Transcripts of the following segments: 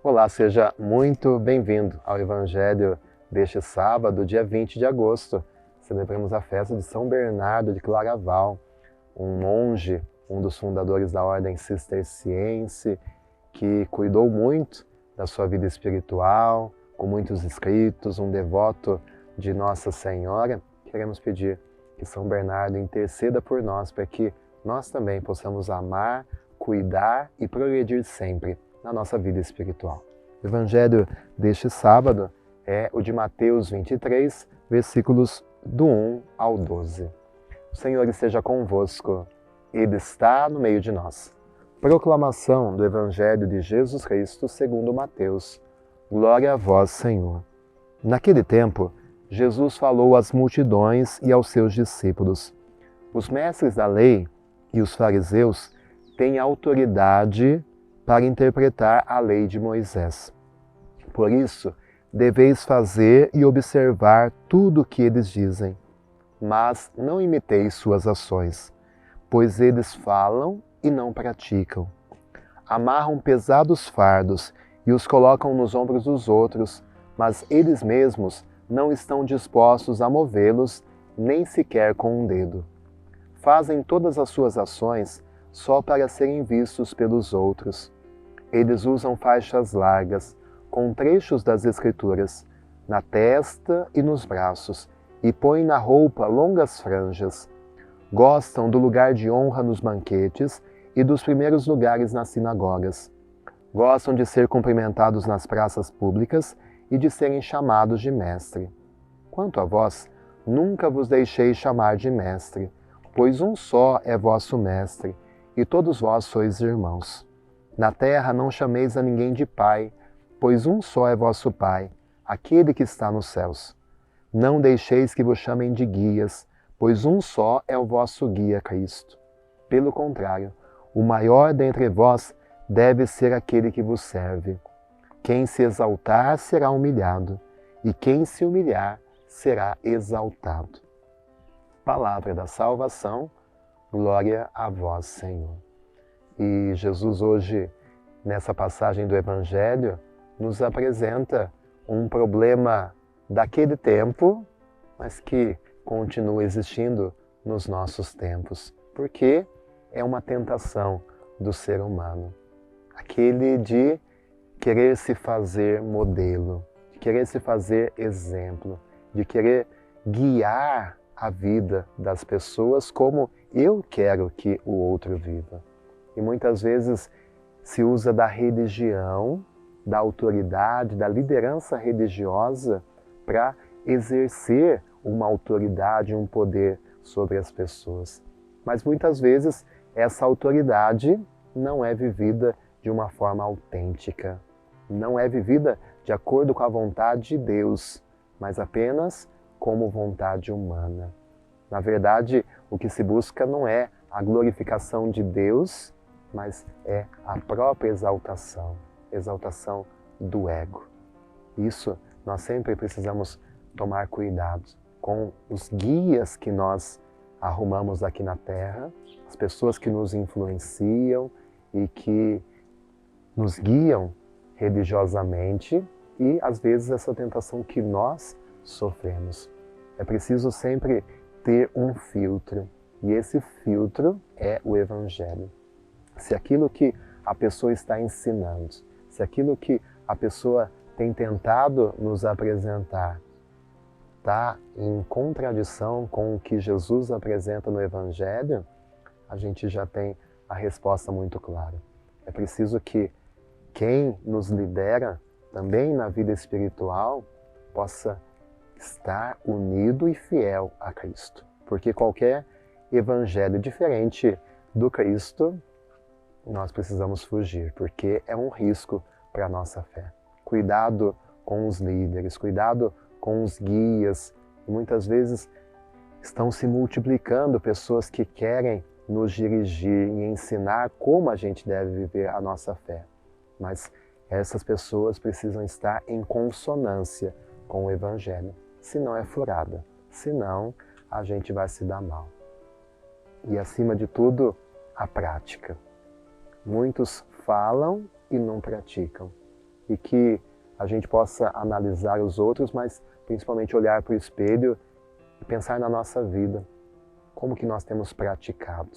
Olá, seja muito bem-vindo ao Evangelho deste sábado, dia 20 de agosto. Celebramos a festa de São Bernardo de Claraval, um monge, um dos fundadores da Ordem Cisterciense, que cuidou muito da sua vida espiritual, com muitos escritos, um devoto de Nossa Senhora. Queremos pedir que São Bernardo interceda por nós, para que nós também possamos amar, cuidar e progredir sempre na nossa vida espiritual. O Evangelho deste sábado é o de Mateus 23, versículos do 1 ao 12. O Senhor esteja convosco, Ele está no meio de nós. Proclamação do Evangelho de Jesus Cristo segundo Mateus. Glória a vós, Senhor. Naquele tempo, Jesus falou às multidões e aos seus discípulos: os mestres da lei e os fariseus têm autoridade para interpretar a lei de Moisés. Por isso, deveis fazer e observar tudo o que eles dizem, mas não imiteis suas ações, pois eles falam e não praticam. Amarram pesados fardos e os colocam nos ombros dos outros, mas eles mesmos não estão dispostos a movê-los, nem sequer com um dedo. Fazem todas as suas ações só para serem vistos pelos outros. Eles usam faixas largas, com trechos das Escrituras, na testa e nos braços, e põem na roupa longas franjas. Gostam do lugar de honra nos banquetes e dos primeiros lugares nas sinagogas. Gostam de ser cumprimentados nas praças públicas e de serem chamados de mestre. Quanto a vós, nunca vos deixei chamar de mestre, pois um só é vosso mestre, e todos vós sois irmãos. Na terra não chameis a ninguém de pai, pois um só é vosso Pai, aquele que está nos céus. Não deixeis que vos chamem de guias, pois um só é o vosso guia, Cristo. Pelo contrário, o maior dentre vós deve ser aquele que vos serve. Quem se exaltar será humilhado, e quem se humilhar será exaltado. Palavra da salvação, glória a vós, Senhor. E Jesus hoje, nessa passagem do Evangelho, nos apresenta um problema daquele tempo, mas que continua existindo nos nossos tempos, porque é uma tentação do ser humano, aquele de querer se fazer modelo, de querer se fazer exemplo, de querer guiar a vida das pessoas como eu quero que o outro viva. E muitas vezes se usa da religião, da autoridade, da liderança religiosa para exercer uma autoridade, um poder sobre as pessoas. Mas muitas vezes essa autoridade não é vivida de uma forma autêntica, não é vivida de acordo com a vontade de Deus, mas apenas como vontade humana. Na verdade, o que se busca não é a glorificação de Deus, mas é a própria exaltação do ego. Isso nós sempre precisamos tomar cuidado com os guias que nós arrumamos aqui na Terra, as pessoas que nos influenciam e que nos guiam religiosamente e às vezes essa tentação que nós sofremos. É preciso sempre ter um filtro, e esse filtro é o Evangelho. Se aquilo que a pessoa está ensinando, se aquilo que a pessoa tem tentado nos apresentar está em contradição com o que Jesus apresenta no Evangelho, a gente já tem a resposta muito clara. É preciso que quem nos lidera também na vida espiritual possa estar unido e fiel a Cristo. Porque qualquer evangelho diferente do Cristo, nós precisamos fugir, porque é um risco para a nossa fé. Cuidado com os líderes, cuidado com os guias. Muitas vezes estão se multiplicando pessoas que querem nos dirigir e ensinar como a gente deve viver a nossa fé. Mas essas pessoas precisam estar em consonância com o Evangelho. Senão é furada, senão a gente vai se dar mal. E acima de tudo, a prática. Muitos falam e não praticam. e que a gente possa analisar os outros, mas principalmente olhar para o espelho e pensar na nossa vida, como que nós temos praticado,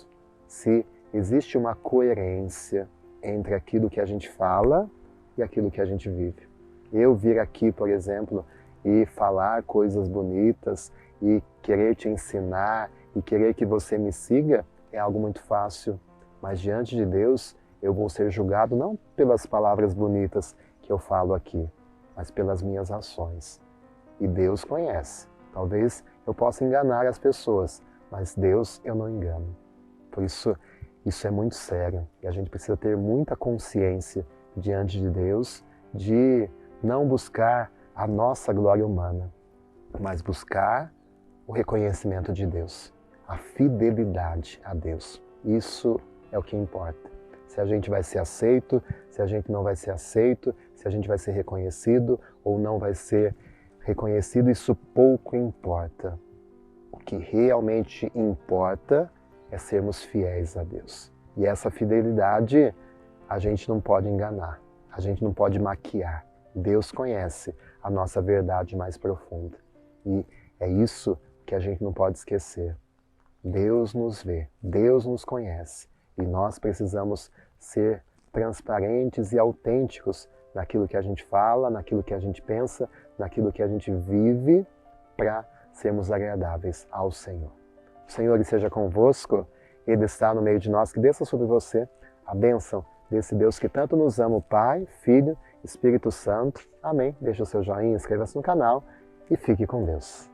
se existe uma coerência entre aquilo que a gente fala e aquilo que a gente vive. Eu vir aqui, por exemplo, e falar coisas bonitas e querer te ensinar e querer que você me siga é algo muito fácil, mas diante de Deus eu vou ser julgado não pelas palavras bonitas que eu falo aqui, mas pelas minhas ações. E Deus conhece. Talvez eu possa enganar as pessoas, mas Deus eu não engano. Por isso, isso é muito sério e a gente precisa ter muita consciência diante de Deus de não buscar a nossa glória humana, mas buscar o reconhecimento de Deus, a fidelidade a Deus. Isso é o que importa. Se a gente vai ser aceito, se a gente não vai ser aceito, se a gente vai ser reconhecido ou não vai ser reconhecido, isso pouco importa. O que realmente importa é sermos fiéis a Deus. E essa fidelidade a gente não pode enganar, a gente não pode maquiar. Deus conhece a nossa verdade mais profunda. E é isso que a gente não pode esquecer. Deus nos vê, Deus nos conhece. E nós precisamos ser transparentes e autênticos naquilo que a gente fala, naquilo que a gente pensa, naquilo que a gente vive, para sermos agradáveis ao Senhor. O Senhor esteja convosco, Ele está no meio de nós, que desça sobre você a bênção desse Deus que tanto nos ama, o Pai, Filho, Espírito Santo. Amém. Deixe o seu joinha, inscreva-se no canal e fique com Deus.